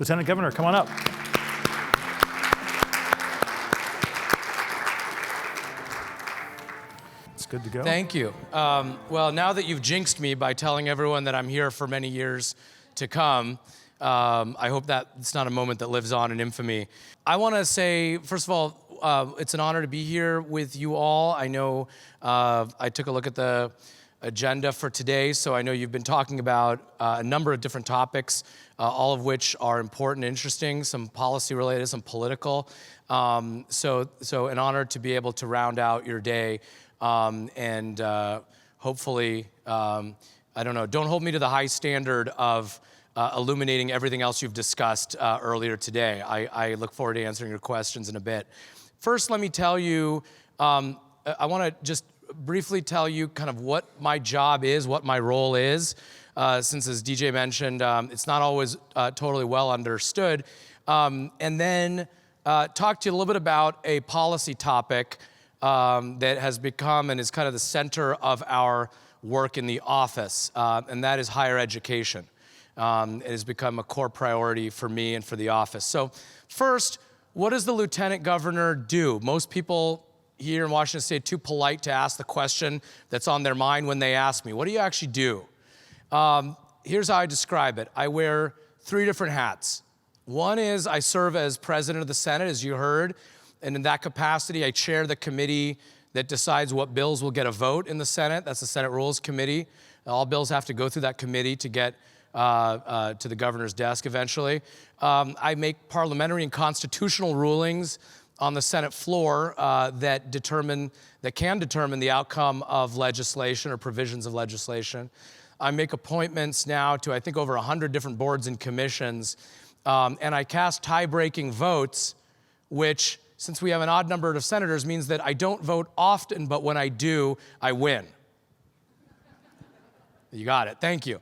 Lieutenant Governor, come on up. It's good to go. Thank you. Well, now that you've jinxed me by telling everyone that I'm here for many years to come, I hope that it's not a moment that lives on in infamy. I want to say, first of all, it's an honor to be here with you all. I know I took a look at the agenda for today, so I know you've been talking about a number of different topics, all of which are important and interesting, some policy related, some political. So an honor to be able to round out your day and hopefully, I don't know, don't hold me to the high standard of illuminating everything else you've discussed earlier today. I look forward to answering your questions in a bit. First, let me tell you, I want to just briefly tell you kind of what my job is, what my role is, since as DJ mentioned, it's not always totally well understood. And then talk to you a little bit about a policy topic that has become and is kind of the center of our work in the office, and that is higher education. It has become a core priority for me and for the office. So first, what does the Lieutenant Governor do? Most people here in Washington State are too polite to ask the question that's on their mind when they ask me, what do you actually do? Here's how I describe it. I wear 3 different hats. One is I serve as President of the Senate, as you heard, and in that capacity, I chair the committee that decides what bills will get a vote in the Senate. That's the Senate Rules Committee. All bills have to go through that committee to get to the governor's desk eventually. I make parliamentary and constitutional rulings on the Senate floor that can determine the outcome of legislation or provisions of legislation. I make appointments now to, I think, over 100 different boards and commissions, and I cast tie-breaking votes, which, since we have an odd number of senators, means that I don't vote often, but when I do, I win. You got it, thank you.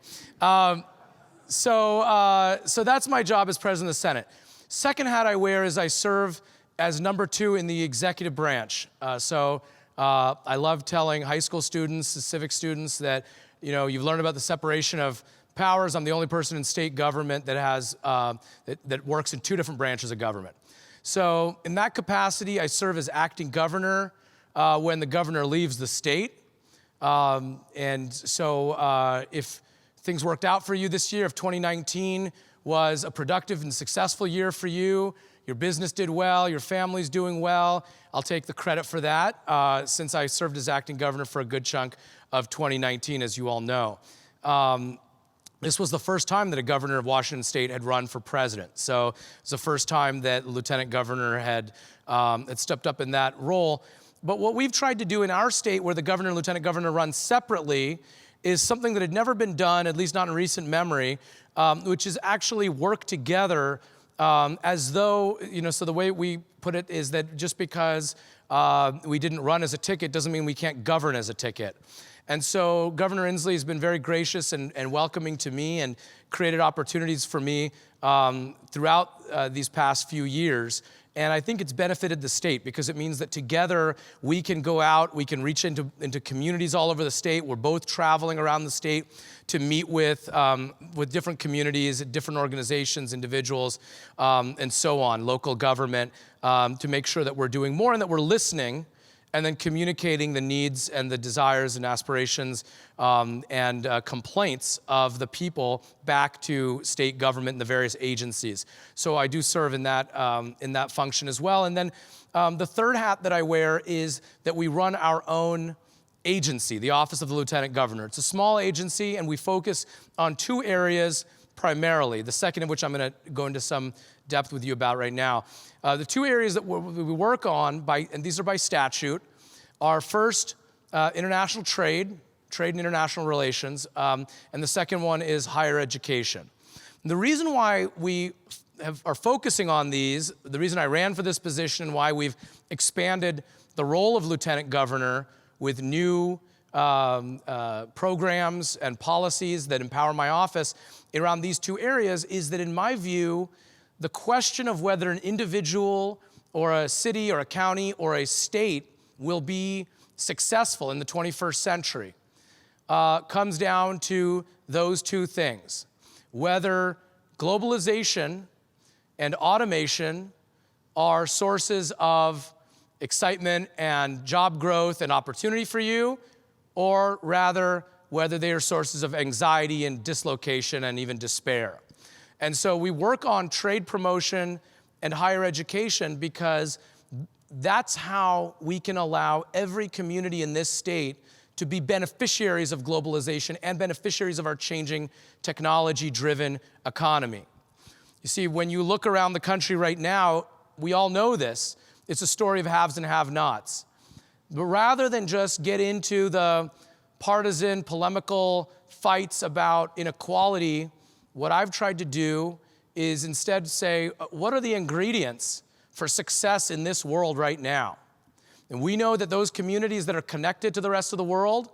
So that's my job as President of the Senate. Second hat I wear is I serve as number 2 in the executive branch. I love telling high school students, civic students that, you know, you've learned about the separation of powers. I'm the only person in state government that has that works in 2 different branches of government. So in that capacity, I serve as acting governor when the governor leaves the state. If things worked out for you this year, if 2019 was a productive and successful year for you, your business did well, your family's doing well, I'll take the credit for that, since I served as acting governor for a good chunk of 2019, as you all know. This was the first time that a governor of Washington State had run for president. So it's the first time that lieutenant governor had stepped up in that role. But what we've tried to do in our state, where the governor and lieutenant governor run separately, is something that had never been done, at least not in recent memory, which is actually work together as though, you know, so the way we put it is that just because we didn't run as a ticket doesn't mean we can't govern as a ticket. And so Governor Inslee has been very gracious and welcoming to me and created opportunities for me throughout these past few years. And I think it's benefited the state because it means that together we can go out, we can reach into communities all over the state. We're both traveling around the state to meet with different communities, different organizations, individuals, and so on, local government, to make sure that we're doing more and that we're listening and then communicating the needs and the desires and aspirations and complaints of the people back to state government and the various agencies. So I do serve in that function as well. And then the third hat that I wear is that we run our own agency, the Office of the Lieutenant Governor. It's a small agency, and we focus on 2 areas primarily, the second of which I'm going to go into some depth with you about right now. The 2 areas that we work on, and these are by statute, are first international trade and international relations, and the second one is higher education. And the reason why we are focusing on these, the reason I ran for this position, why we've expanded the role of Lieutenant Governor with new programs and policies that empower my office around these 2 areas, is that in my view, the question of whether an individual or a city or a county or a state will be successful in the 21st century comes down to those 2 things. Whether globalization and automation are sources of excitement and job growth and opportunity for you, or rather, whether they are sources of anxiety and dislocation and even despair. And so we work on trade promotion and higher education because that's how we can allow every community in this state to be beneficiaries of globalization and beneficiaries of our changing technology-driven economy. You see, when you look around the country right now, we all know this. It's a story of haves and have-nots. But rather than just get into the partisan, polemical fights about inequality, what I've tried to do is instead say, what are the ingredients for success in this world right now? And we know that those communities that are connected to the rest of the world,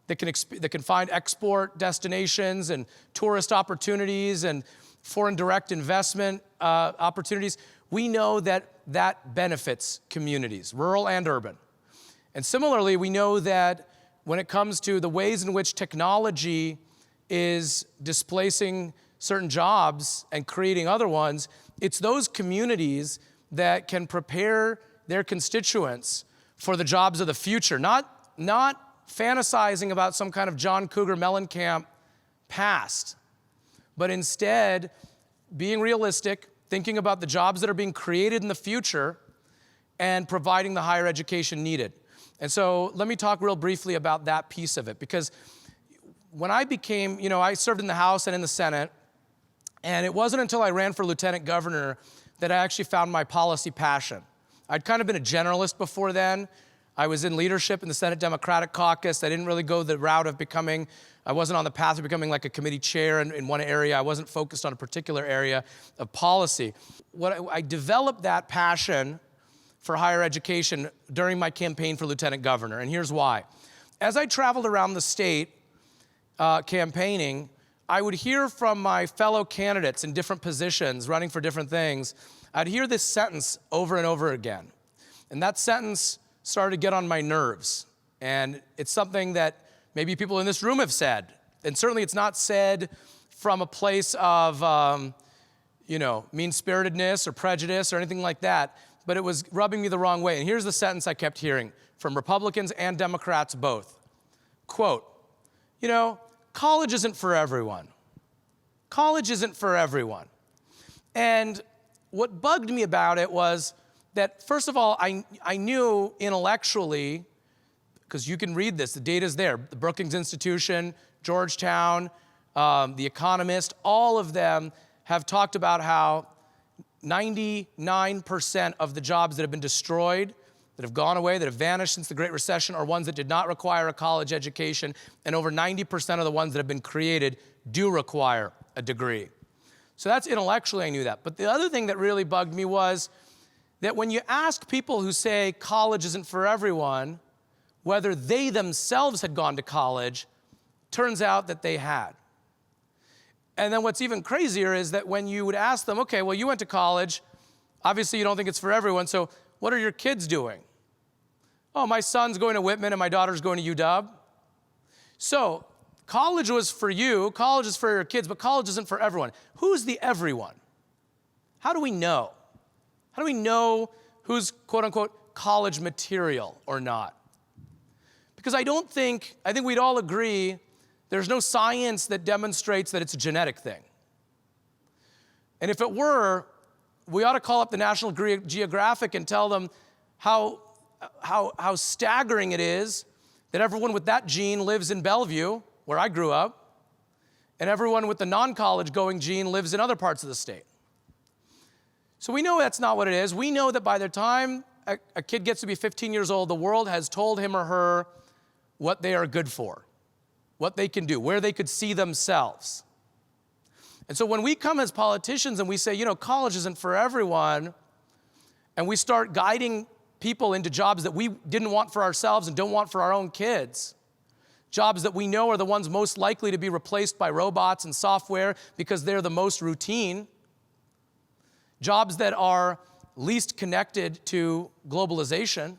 that can find export destinations and tourist opportunities and foreign direct investment opportunities, we know that that benefits communities, rural and urban. And similarly, we know that when it comes to the ways in which technology is displacing certain jobs and creating other ones, it's those communities that can prepare their constituents for the jobs of the future, not fantasizing about some kind of John Cougar Mellencamp past, but instead being realistic, thinking about the jobs that are being created in the future and providing the higher education needed. And so let me talk real briefly about that piece of it, because when I became, I served in the House and in the Senate, and it wasn't until I ran for lieutenant governor that I actually found my policy passion. I'd kind of been a generalist before then. I was in leadership in the Senate Democratic Caucus. I didn't really go the route of I wasn't on the path of becoming like a committee chair in one area. I wasn't focused on a particular area of policy. I developed that passion for higher education during my campaign for lieutenant governor, and here's why. As I traveled around the state campaigning, I would hear from my fellow candidates in different positions, running for different things. I'd hear this sentence over and over again. And that sentence started to get on my nerves. And it's something that maybe people in this room have said. And certainly it's not said from a place of, mean-spiritedness or prejudice or anything like that. But it was rubbing me the wrong way. And here's the sentence I kept hearing from Republicans and Democrats both. Quote, college isn't for everyone. College isn't for everyone. And what bugged me about it was that, first of all, I knew intellectually, because you can read this, the data's there, the Brookings Institution, Georgetown, The Economist, all of them have talked about how 99% of the jobs that have been destroyed, that have gone away, that have vanished since the Great Recession, are ones that did not require a college education, and over 90% of the ones that have been created do require a degree. So that's intellectually, I knew that. But the other thing that really bugged me was that when you ask people who say college isn't for everyone, whether they themselves had gone to college, turns out that they had. And then what's even crazier is that when you would ask them, okay, well, you went to college, obviously you don't think it's for everyone, so what are your kids doing? Oh, my son's going to Whitman and my daughter's going to UW. So college was for you, college is for your kids, but college isn't for everyone. Who's the everyone? How do we know? How do we know who's quote unquote college material or not? Because I think we'd all agree there's no science that demonstrates that it's a genetic thing. And if it were, we ought to call up the National Geographic and tell them how staggering it is that everyone with that gene lives in Bellevue, where I grew up, and everyone with the non-college going gene lives in other parts of the state. So we know that's not what it is. We know that by the time a kid gets to be 15 years old, the world has told him or her what they are good for, what they can do, where they could see themselves. And so when we come as politicians and we say, college isn't for everyone, and we start guiding people into jobs that we didn't want for ourselves and don't want for our own kids, jobs that we know are the ones most likely to be replaced by robots and software because they're the most routine, jobs that are least connected to globalization,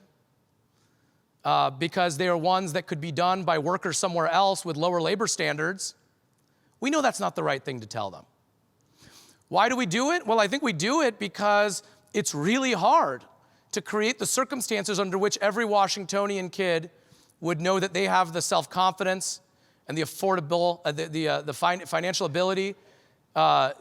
because they are ones that could be done by workers somewhere else with lower labor standards, we know that's not the right thing to tell them. Why do we do it? Well, I think we do it because it's really hard to create the circumstances under which every Washingtonian kid would know that they have the self-confidence and the affordable, financial ability, then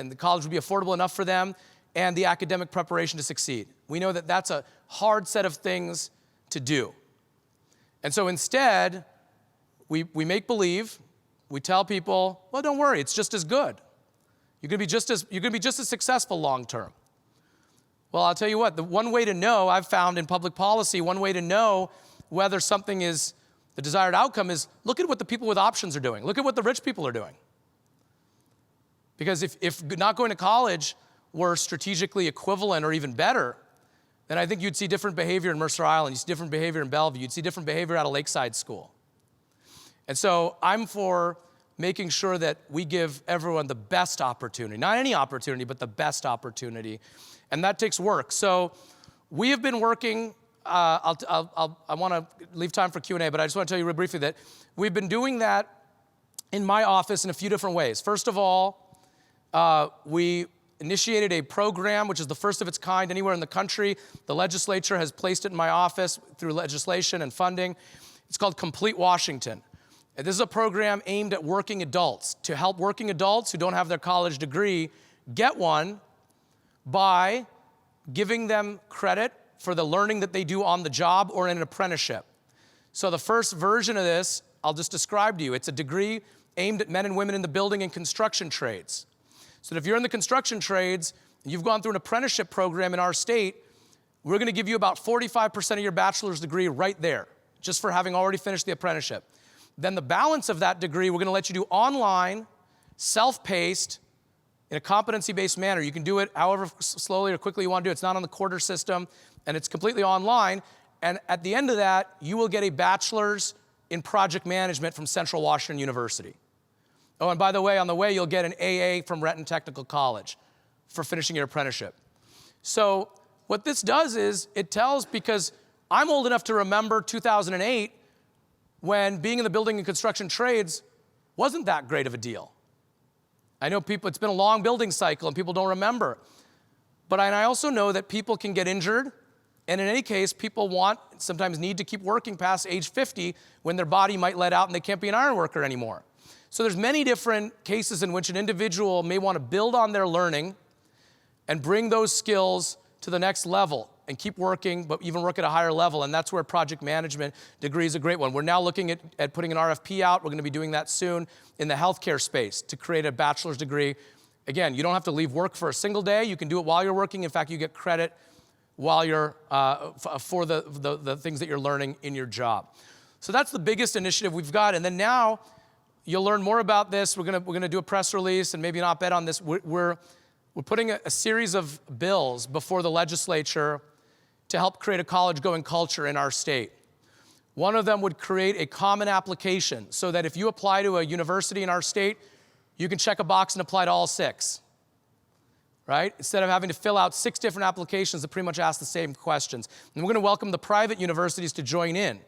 the college would be affordable enough for them, and the academic preparation to succeed. We know that that's a hard set of things to do. And so instead, we make believe, we tell people, well, don't worry, it's just as good. You're gonna be just as successful long term. Well, I'll tell you what, the one way to know, I've found in public policy, one way to know whether something is the desired outcome is look at what the people with options are doing. Look at what the rich people are doing. Because if not going to college were strategically equivalent or even better, then I think you'd see different behavior in Mercer Island, you'd see different behavior in Bellevue, you'd see different behavior out of Lakeside School. And so I'm for making sure that we give everyone the best opportunity, not any opportunity, but the best opportunity. And that takes work. So we have been working, I want to leave time for Q&A, but I just want to tell you real briefly that we've been doing that in my office in a few different ways. First of all, we initiated a program, which is the first of its kind anywhere in the country. The legislature has placed it in my office through legislation and funding. It's called Complete Washington. And this is a program aimed at working adults, to help working adults who don't have their college degree get one by giving them credit for the learning that they do on the job or in an apprenticeship. So the first version of this, I'll just describe to you. It's a degree aimed at men and women in the building and construction trades. So if you're in the construction trades, and you've gone through an apprenticeship program in our state, we're gonna give you about 45% of your bachelor's degree right there, just for having already finished the apprenticeship. Then the balance of that degree, we're gonna let you do online, self-paced, in a competency-based manner. You can do it however slowly or quickly you want to do it. It's not on the quarter system, and it's completely online. And at the end of that, you will get a bachelor's in project management from Central Washington University. Oh, and by the way, on the way, you'll get an AA from Renton Technical College for finishing your apprenticeship. So what this does is, it tells, because I'm old enough to remember 2008, when being in the building and construction trades wasn't that great of a deal. I know people, it's been a long building cycle and people don't remember. But I also know that people can get injured, and in any case, people sometimes need to keep working past age 50 when their body might let out and they can't be an iron worker anymore. So there's many different cases in which an individual may want to build on their learning and bring those skills to the next level and keep working, but even work at a higher level, and that's where project management degree is a great one. We're now looking at putting an RFP out. We're gonna be doing that soon in the healthcare space to create a bachelor's degree. Again, you don't have to leave work for a single day. You can do it while you're working. In fact, you get credit while you're, for the things that you're learning in your job. So that's the biggest initiative we've got, and then now you'll learn more about this. We're gonna do a press release and maybe an op-ed on this. We're putting a series of bills before the legislature to help create a college-going culture in our state. One of them would create a common application so that if you apply to a university in our state, you can check a box and apply to all 6, right? Instead of having to fill out 6 different applications that pretty much ask the same questions. And we're gonna welcome the private universities to join in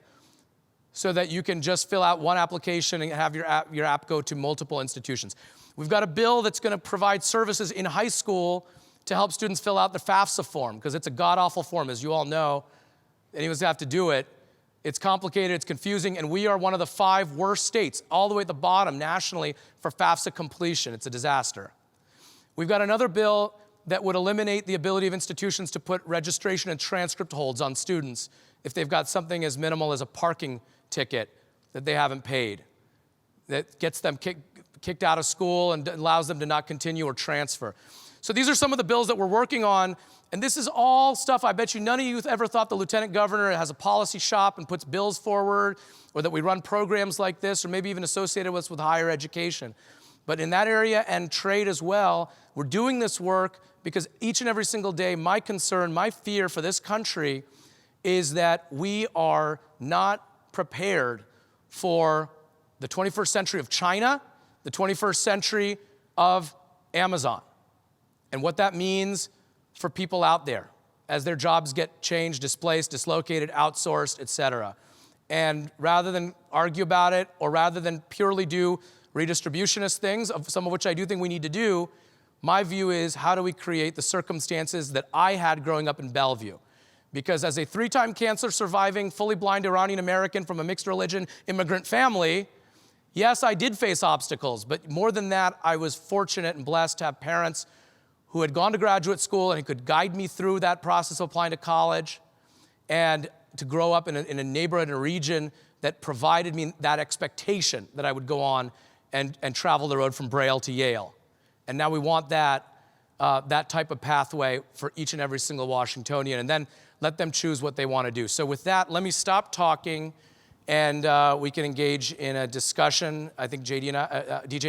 so that you can just fill out one application and have your app go to multiple institutions. We've got a bill that's gonna provide services in high school to help students fill out the FAFSA form, because it's a god-awful form, as you all know. Anyone's gonna have to do it. It's complicated, it's confusing, and we are one of the 5 worst states, all the way at the bottom nationally, for FAFSA completion. It's a disaster. We've got another bill that would eliminate the ability of institutions to put registration and transcript holds on students if they've got something as minimal as a parking ticket that they haven't paid, that gets them kicked out of school and allows them to not continue or transfer. So these are some of the bills that we're working on, and this is all stuff I bet you none of you ever thought the lieutenant governor has a policy shop and puts bills forward, or that we run programs like this, or maybe even associated with us with higher education. But in that area and trade as well, we're doing this work because each and every single day, my concern, my fear for this country is that we are not prepared for the 21st century of China, the 21st century of Amazon, and what that means for people out there as their jobs get changed, displaced, dislocated, outsourced, et cetera. And rather than argue about it, or rather than purely do redistributionist things, some of which I do think we need to do, My view is, how do we create the circumstances that I had growing up in Bellevue? Because as a 3-time cancer surviving, fully blind Iranian American from a mixed religion immigrant family, yes, I did face obstacles, but more than that, I was fortunate and blessed to have parents who had gone to graduate school and could guide me through that process of applying to college, and to grow up in a neighborhood, in a region that provided me that expectation that I would go on and travel the road from Braille to Yale. And now we want that type of pathway for each and every single Washingtonian, and then let them choose what they want to do. So with that, let me stop talking, and we can engage in a discussion. I think DJ and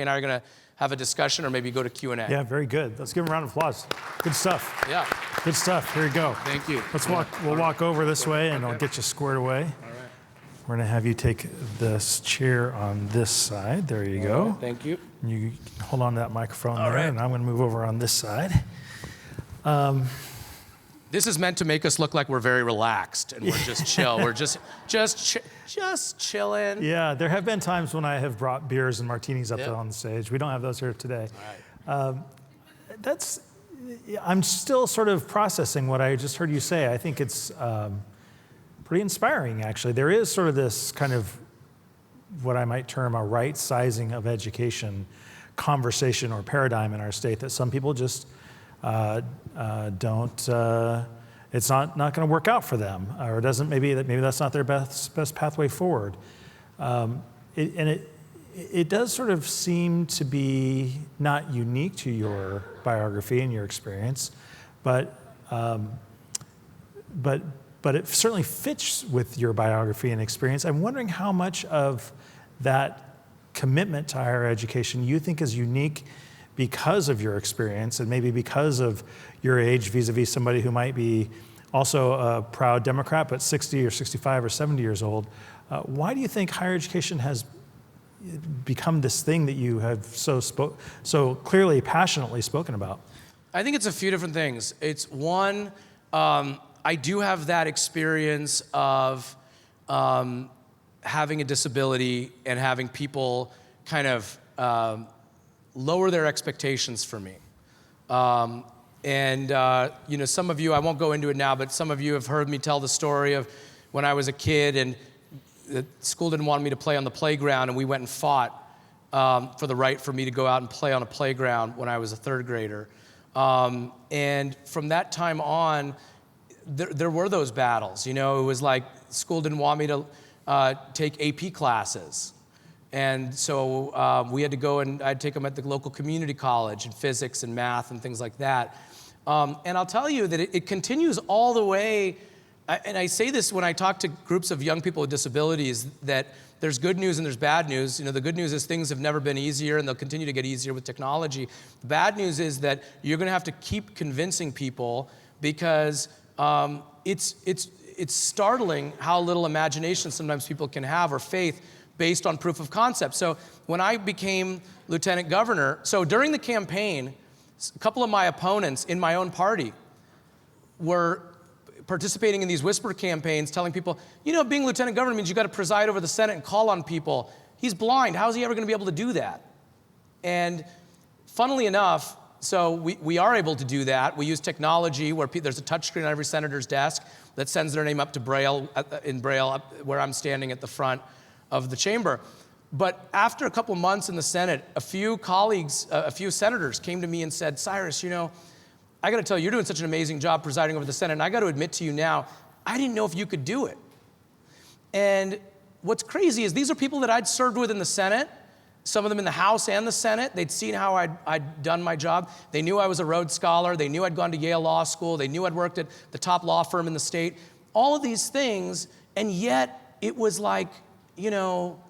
I are going to have a discussion, or maybe go to Q&A. Yeah, very good. Let's give him a round of applause. Good stuff. Yeah. Good stuff. Here you go. Thank you. Let's walk. We'll walk over this way, and I'll get you squared away. All right. We're going to have you take this chair on this side. There you go. Right, thank you. You hold on to that microphone All there, right. and I'm going to move over on this side. This is meant to make us look like we're very relaxed and we're just chill. We're just chilling. Yeah, there have been times when I have brought beers and martinis up on the stage. We don't have those here today. All right. I'm still sort of processing what I just heard you say. I think it's pretty inspiring, actually. There is sort of this kind of what I might term a right sizing of education conversation or paradigm in our state that some people just don't. It's not going to work out for them, or doesn't. Maybe that's not their best pathway forward. It does sort of seem to be not unique to your biography and your experience, but it certainly fits with your biography and experience. I'm wondering how much of that commitment to higher education you think is unique because of your experience, and maybe because of your age vis-a-vis somebody who might be also a proud Democrat, but 60 or 65 or 70 years old. Why do you think higher education has become this thing that you have so clearly, passionately spoken about? I think it's a few different things. It's one, I do have that experience of having a disability and having people kind of lower their expectations for me. Some of you, I won't go into it now, but some of you have heard me tell the story of when I was a kid and the school didn't want me to play on the playground, and we went and fought for the right for me to go out and play on a playground when I was a 3rd grader. And from that time on, there were those battles. You know, it was like school didn't want me to take AP classes. And so we had to go, and I'd take them at the local community college in physics and math and things like that. And I'll tell you that it continues all the way, and I say this when I talk to groups of young people with disabilities, that there's good news and there's bad news. You know, the good news is things have never been easier, and they'll continue to get easier with technology. The bad news is that you're gonna have to keep convincing people, because it's startling how little imagination sometimes people can have, or faith, based on proof of concept. So when I became lieutenant governor, so during the campaign, a couple of my opponents in my own party were participating in these whisper campaigns, telling people, you know, being lieutenant governor means you got to preside over the Senate and call on people. He's blind. How's he ever going to be able to do that? And funnily enough, so we are able to do that. We use technology where there's a touchscreen on every senator's desk that sends their name up to Braille, in Braille, up where I'm standing at the front of the chamber. But after a couple months in the Senate, a few colleagues, a few senators came to me and said, Cyrus, you know, I got to tell you, you're doing such an amazing job presiding over the Senate, and I got to admit to you now, I didn't know if you could do it. And what's crazy is these are people that I'd served with in the Senate, some of them in the House and the Senate. They'd seen how I'd done my job. They knew I was a Rhodes Scholar. They knew I'd gone to Yale Law School. They knew I'd worked at the top law firm in the state. All of these things, and yet it was like, you know,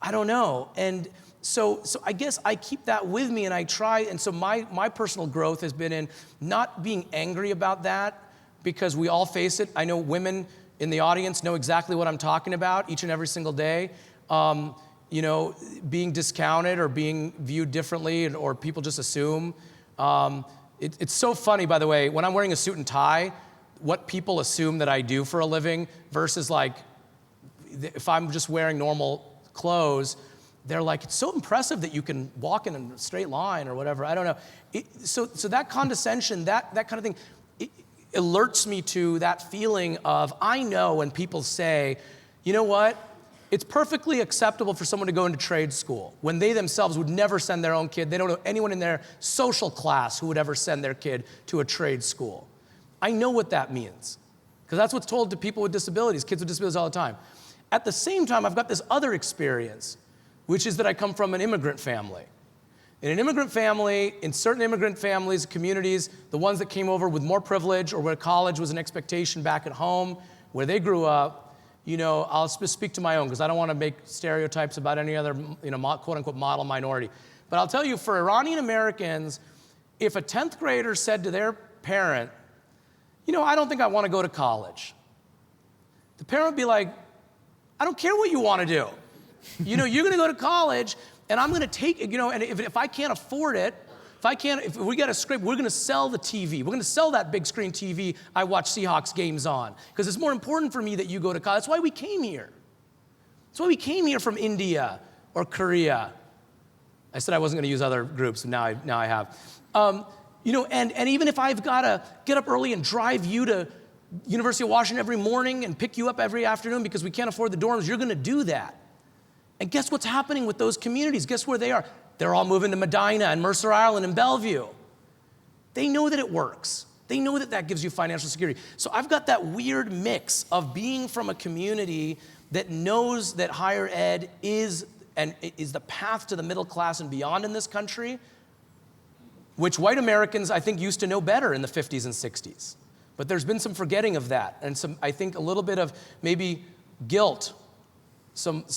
I don't know. And so I guess I keep that with me, and I try. And so my personal growth has been in not being angry about that, because we all face it. I know women in the audience know exactly what I'm talking about each and every single day. You know, being discounted or being viewed differently, or people just assume. It's so funny, by the way, when I'm wearing a suit and tie, what people assume that I do for a living versus like if I'm just wearing normal clothes, they're like, it's so impressive that you can walk in a straight line or whatever. I don't know. So that condescension, that kind of thing, it alerts me to that feeling of, I know when people say, you know what? It's perfectly acceptable for someone to go into trade school when they themselves would never send their own kid. They don't know anyone in their social class who would ever send their kid to a trade school. I know what that means, because that's what's told to people with disabilities, kids with disabilities all the time. At the same time, I've got this other experience, which is that I come from an immigrant family. In an immigrant family, in certain immigrant families, communities, the ones that came over with more privilege or where college was an expectation back at home, where they grew up, you know, I'll just speak to my own because I don't want to make stereotypes about any other, you know, quote unquote model minority. But I'll tell you, for Iranian Americans, if a 10th grader said to their parent, you know, I don't think I want to go to college, the parent would be like, I don't care what you want to do. You know, you're going to go to college, and I'm going to take, you know, and if I can't afford it, if we get a script, we're going to sell the TV. We're going to sell that big screen TV I watch Seahawks games on, because it's more important for me that you go to college. That's why we came here. That's why we came here from India or Korea. I said I wasn't going to use other groups, and now I have. You know, and even if I've got to get up early and drive you to University of Washington every morning and pick you up every afternoon because we can't afford the dorms, you're going to do that. And guess what's happening with those communities? Guess where they are? They're all moving to Medina and Mercer Island and Bellevue. They know that it works. They know that that gives you financial security. So I've got that weird mix of being from a community that knows that higher ed is the path to the middle class and beyond in this country, which white Americans, I think, used to know better in the 50s and 60s. But there's been some forgetting of that, and I think a little bit of maybe guilt,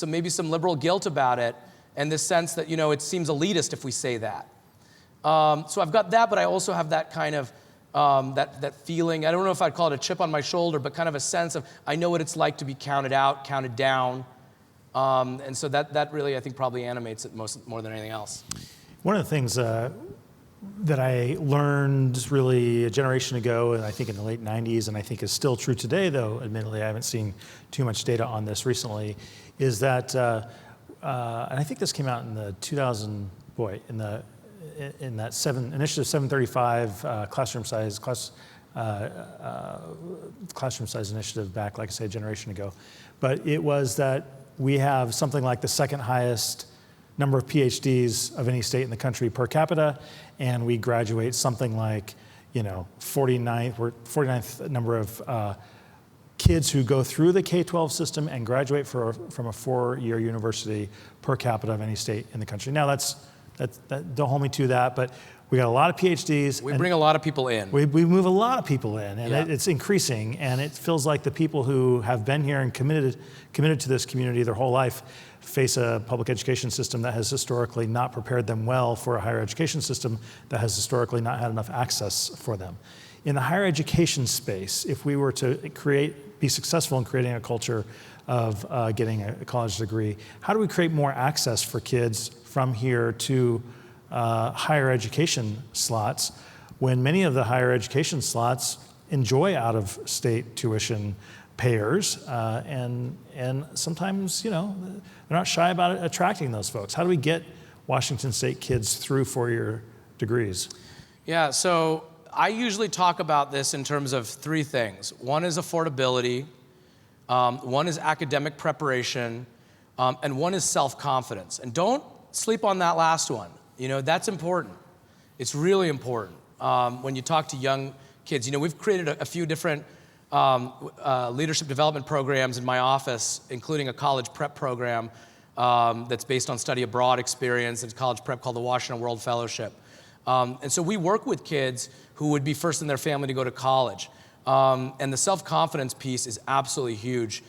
maybe some liberal guilt about it, and this sense that, you know, it seems elitist if we say that. So I've got that, but I also have that kind of, that feeling, I don't know if I'd call it a chip on my shoulder, but kind of a sense of, I know what it's like to be counted out, counted down, and so that really, I think, probably animates it more than anything else. One of the things that I learned really a generation ago, and I think in the late 90s, and I think is still true today, though admittedly I haven't seen too much data on this recently, is that, and I think this came out in the 2000, in that Initiative 735 classroom size initiative back, like I say, a generation ago. But it was that we have something like the second highest number of PhDs of any state in the country per capita, and we graduate something like, you know, 49th number of kids who go through the K-12 system and graduate from a 4-year university per capita of any state in the country. Now don't hold me to that, but we got a lot of PhDs. We bring a lot of people in. We move a lot of people in, and yeah. It's increasing, and it feels like the people who have been here and committed to this community their whole life face a public education system that has historically not prepared them well for a higher education system that has historically not had enough access for them. In the higher education space, if we were to be successful in creating a culture of getting a college degree, how do we create more access for kids from here to higher education slots when many of the higher education slots enjoy out-of-state tuition payers, and sometimes, you know, they're not shy about attracting those folks. How do we get Washington State kids through 4-year degrees? Yeah, so I usually talk about this in terms of 3 things. One is affordability, one is academic preparation, and one is self-confidence. And don't sleep on that last one. You know, that's important. It's really important. When you talk to young kids, you know, we've created a few different leadership development programs in my office, including a college prep program that's based on study abroad experience. It's college prep called the Washington World Fellowship. And so we work with kids who would be first in their family to go to college. And the self-confidence piece is absolutely huge.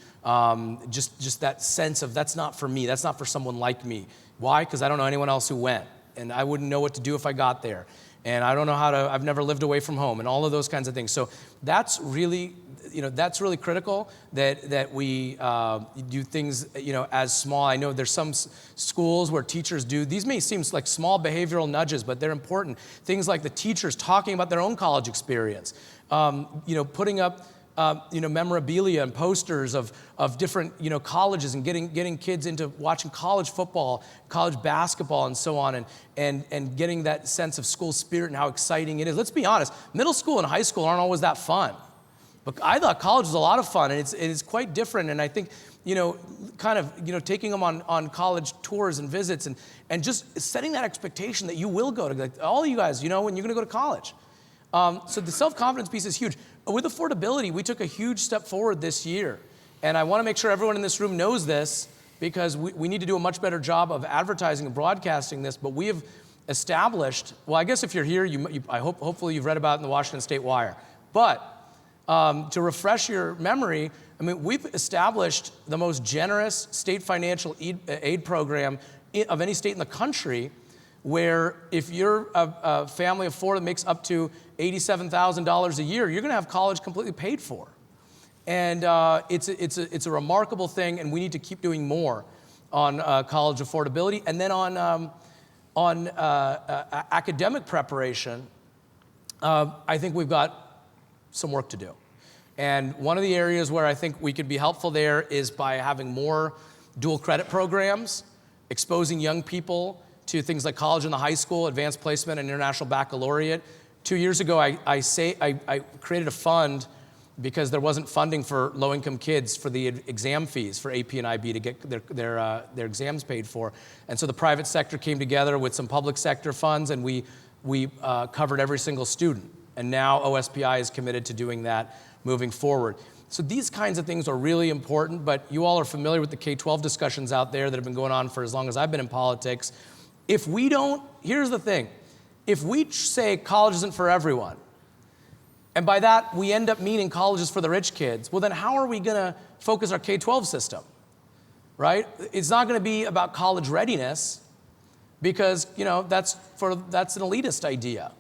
Just that sense of, that's not for me, that's not for someone like me. Why? Because I don't know anyone else who went, and I wouldn't know what to do if I got there. And I don't know I've never lived away from home, and all of those kinds of things. So that's really, you know, that's really critical that we do things, you know, as small. I know there's some schools where teachers do, these may seem like small behavioral nudges, but they're important. Things like the teachers talking about their own college experience, you know, putting up memorabilia and posters of different, colleges, and getting kids into watching college football, college basketball, and so on, and getting that sense of school spirit and how exciting it is. Let's be honest, middle school and high school aren't always that fun. But I thought college was a lot of fun, and it's quite different. And I think, taking them on college tours and visits, and just setting that expectation that you will go to, like, all of you guys, when you're going to go to college. So the self-confidence piece is huge. With affordability, we took a huge step forward this year. And I want to make sure everyone in this room knows this, because we need to do a much better job of advertising and broadcasting this. But we have established, well, I guess if you're here, hopefully you've read about it in the Washington State Wire. But to refresh your memory, we've established the most generous state financial aid program of any state in the country, where if you're a family of four that makes up to $87,000 a year, you're going to have college completely paid for. And it's a remarkable thing, and we need to keep doing more on college affordability. And then on academic preparation, I think we've got some work to do. And one of the areas where I think we could be helpful there is by having more dual credit programs, exposing young people to things like college and the high school, advanced placement, and international baccalaureate. 2 years ago, I created a fund because there wasn't funding for low-income kids for the exam fees for AP and IB to get their exams paid for. And so the private sector came together with some public sector funds, and we covered every single student. And now OSPI is committed to doing that moving forward. So these kinds of things are really important, but you all are familiar with the K-12 discussions out there that have been going on for as long as I've been in politics. Here's the thing, if we say college isn't for everyone, and by that we end up meaning college is for the rich kids, well then how are we gonna focus our K-12 system, right? It's not gonna be about college readiness, because that's an elitist idea.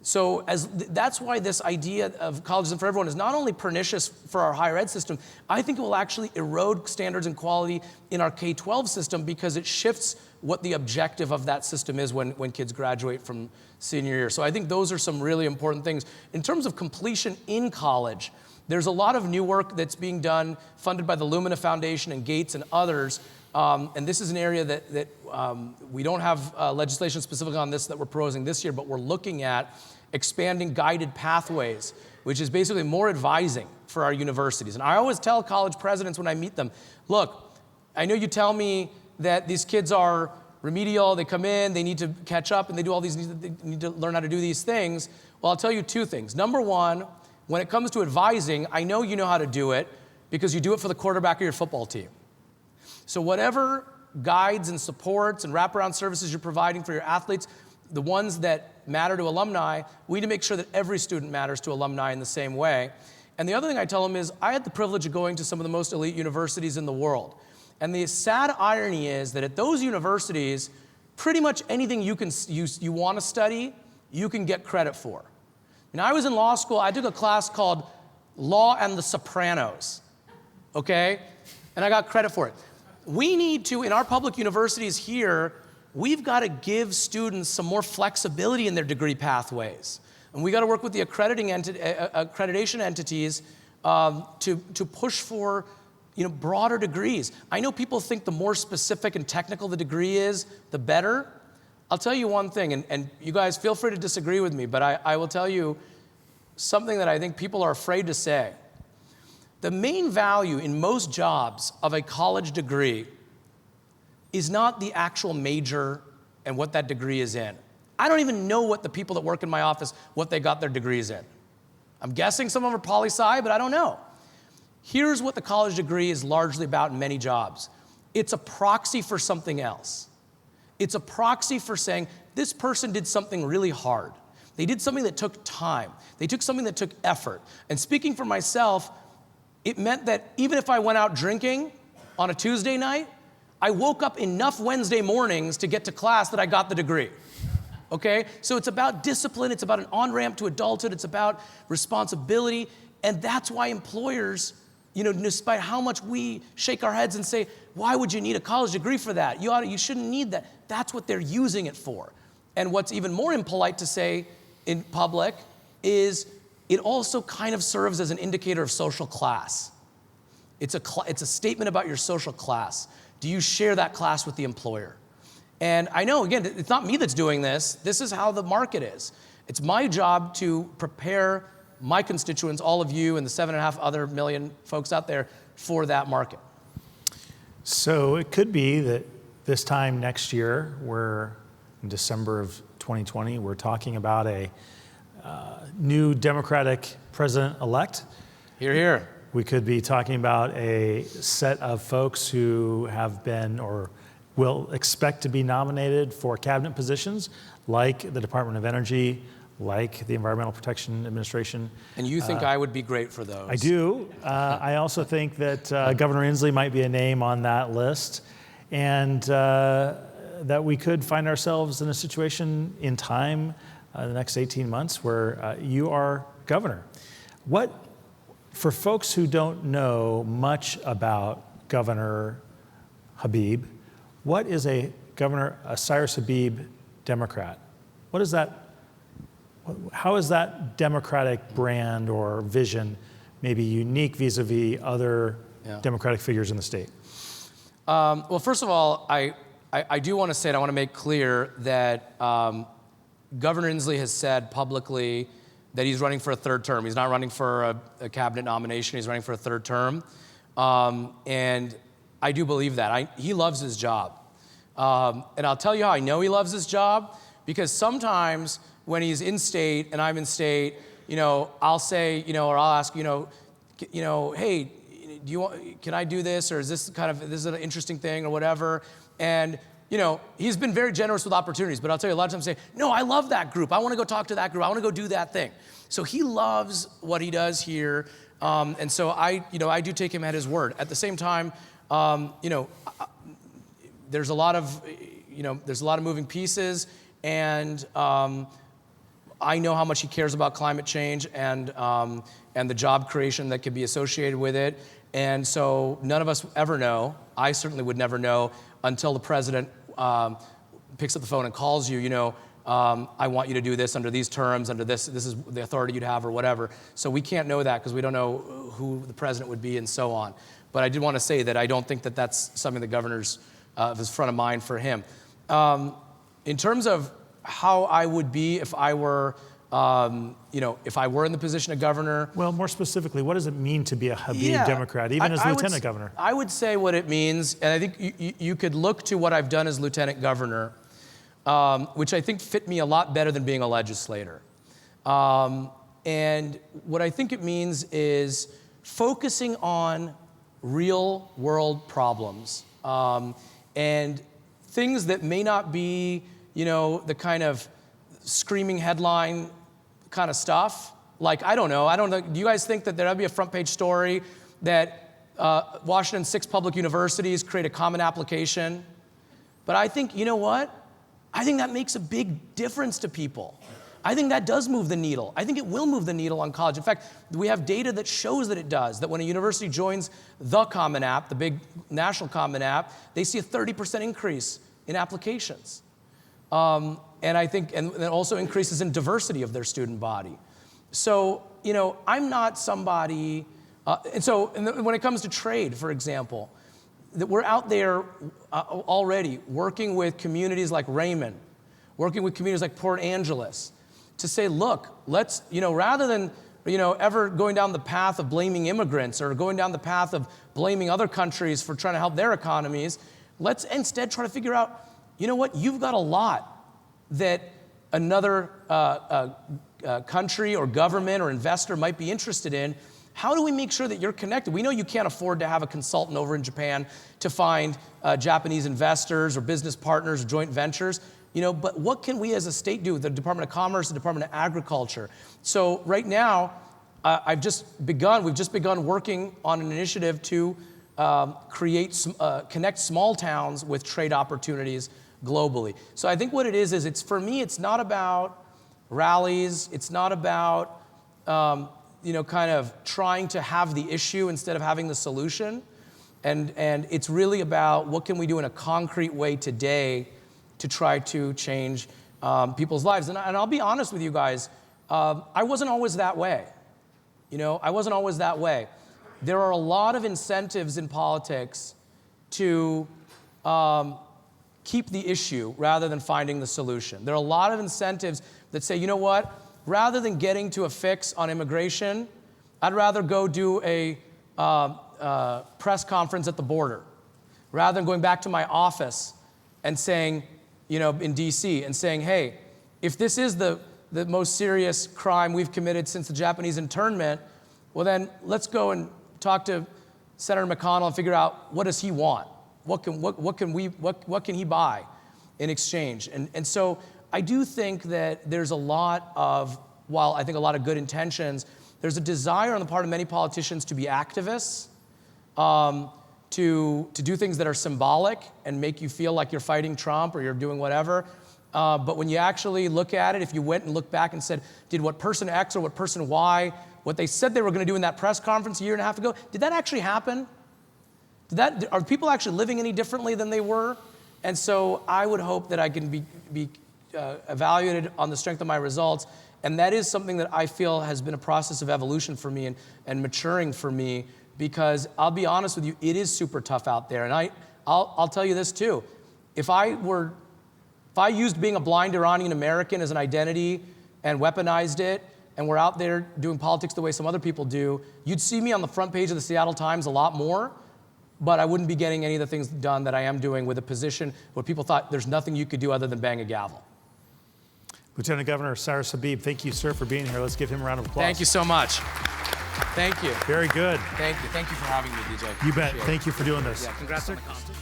So that's why this idea of college isn't for everyone is not only pernicious for our higher ed system, I think it will actually erode standards and quality in our K-12 system, because it shifts what the objective of that system is when kids graduate from senior year. So I think those are some really important things. In terms of completion in college, there's a lot of new work that's being done, funded by the Lumina Foundation and Gates and others. And this is an area that we don't have legislation specifically on this that we're proposing this year, but we're looking at expanding guided pathways, which is basically more advising for our universities. And I always tell college presidents when I meet them, look, I know you tell me that these kids are remedial, they come in, they need to catch up, and they need to learn how to do these things. Well, I'll tell you two things. Number one, when it comes to advising, I know you know how to do it because you do it for the quarterback of your football team. So whatever guides and supports and wraparound services you're providing for your athletes, the ones that matter to alumni, we need to make sure that every student matters to alumni in the same way. And the other thing I tell them is, I had the privilege of going to some of the most elite universities in the world. And the sad irony is that at those universities, pretty much anything you want to study, you can get credit for. When I was in law school, I took a class called Law and the Sopranos, okay? And I got credit for it. We need to, in our public universities here, we've got to give students some more flexibility in their degree pathways. And we got to work with the accreditation entities to push for broader degrees. I know people think the more specific and technical the degree is, the better. I'll tell you one thing, and you guys feel free to disagree with me, but I will tell you something that I think people are afraid to say. The main value in most jobs of a college degree is not the actual major and what that degree is in. I don't even know what the people that work in my office, what they got their degrees in. I'm guessing some of them are poli-sci, but I don't know. Here's what the college degree is largely about in many jobs. It's a proxy for something else. It's a proxy for saying, this person did something really hard. They did something that took time. They took something that took effort. And speaking for myself, it meant that even if I went out drinking on a Tuesday night, I woke up enough Wednesday mornings to get to class that I got the degree. Okay? So it's about discipline, it's about an on-ramp to adulthood, it's about responsibility, and that's why employers, despite how much we shake our heads and say, why would you need a college degree for that? You shouldn't need that. That's what they're using it for. And what's even more impolite to say in public is, it also kind of serves as an indicator of social class. It's a statement about your social class. Do you share that class with the employer? And I know, again, it's not me that's doing this. This is how the market is. It's my job to prepare my constituents, all of you and the 7.5 other million folks out there, for that market. So it could be that this time next year, we're in December of 2020, we're talking about a new Democratic president-elect. Hear, hear. We could be talking about a set of folks who have been or will expect to be nominated for cabinet positions, like the Department of Energy, like the Environmental Protection Administration. And you think I would be great for those? I do. I also think that Governor Inslee might be a name on that list, and that we could find ourselves in a situation in time, the next 18 months, where you are governor. For folks who don't know much about Governor Habib, what is a Cyrus Habib Democrat? What is that? How is that Democratic brand or vision maybe unique vis-a-vis other Democratic figures in the state? Well, first of all, I do want to say, and I want to make clear that Governor Inslee has said publicly that he's running for a third term. He's not running for a cabinet nomination. He's running for a third term. And I do believe that. He loves his job. And I'll tell you how I know he loves his job, because sometimes when he's in state and I'm in state, I'll say, or I'll ask, hey, can I do this? Or is this an interesting thing or whatever? And he's been very generous with opportunities, but I'll tell you, a lot of times say, no, I love that group. I want to go talk to that group. I want to go do that thing. So he loves what he does here. And so I do take him at his word. At the same time, there's a lot of moving pieces, and I know how much he cares about climate change and the job creation that could be associated with it. And so none of us ever know. I certainly would never know until the president picks up the phone and calls you, I want you to do this under these terms, under this is the authority you'd have or whatever. So we can't know that because we don't know who the president would be and so on. But I did want to say that I don't think that that's something the governor's is front of mind for him. In terms of how I would be if I were, if I were in the position of governor. Well, more specifically, what does it mean to be a Habib Democrat, even as lieutenant governor? I would say what it means, and I think you could look to what I've done as lieutenant governor, which I think fit me a lot better than being a legislator. And what I think it means is focusing on real world problems and things that may not be, the kind of screaming headline kind of stuff. Like, I don't know, do you guys think that there'd be a front page story that Washington's 6 public universities create a common application? But I think, you know what? I think that makes a big difference to people. I think that does move the needle. I think it will move the needle on college. In fact, we have data that shows that it does, that when a university joins the Common App, the big national Common App, they see a 30% increase in applications. And I think, and it also increases in diversity of their student body. So, I'm not somebody, and when it comes to trade, for example, that we're out there already working with communities like Raymond, working with communities like Port Angeles, to say, look, let's, rather than, ever going down the path of blaming immigrants or going down the path of blaming other countries for trying to help their economies, let's instead try to figure out, what, you've got a lot that another country or government or investor might be interested in. How do we make sure that you're connected? We know you can't afford to have a consultant over in Japan to find Japanese investors or business partners or joint ventures. But what can we as a state do with the Department of Commerce, the Department of Agriculture? So right now, we've just begun working on an initiative to connect small towns with trade opportunities globally. So I think what it is for me, it's not about rallies. It's not about, kind of trying to have the issue instead of having the solution. And it's really about what can we do in a concrete way today to try to change people's lives. And I'll be honest with you guys, I wasn't always that way. You know, I wasn't always that way. There are a lot of incentives in politics to keep the issue rather than finding the solution. There are a lot of incentives that say, you know what, rather than getting to a fix on immigration, I'd rather go do a press conference at the border, rather than going back to my office and saying, you know, in DC, and saying, hey, if this is the most serious crime we've committed since the Japanese internment, well then let's go and talk to Senator McConnell and figure out what does he want? What can he buy in exchange? And so I do think that there's a lot of, while I think a lot of good intentions, there's a desire on the part of many politicians to be activists, to do things that are symbolic and make you feel like you're fighting Trump or you're doing whatever. But when you actually look at it, if you went and looked back and said, did what person X or what person Y, what they said they were going to do in that press conference a year and a half ago, did that actually happen? Are people actually living any differently than they were? And so I would hope that I can be evaluated on the strength of my results. And that is something that I feel has been a process of evolution for me and maturing for me, because I'll be honest with you, it is super tough out there. And I'll tell you this too. If I used being a blind Iranian American as an identity and weaponized it, and we're out there doing politics the way some other people do, you'd see me on the front page of the Seattle Times a lot more, but I wouldn't be getting any of the things done that I am doing with a position where people thought there's nothing you could do other than bang a gavel. Lieutenant Governor Cyrus Habib, thank you, sir, for being here. Let's give him a round of applause. Thank you so much. Thank you. Very good. Thank you. Thank you for having me, DJ. You bet. Appreciate it. Thank you for doing this. Yeah, congrats on the conference.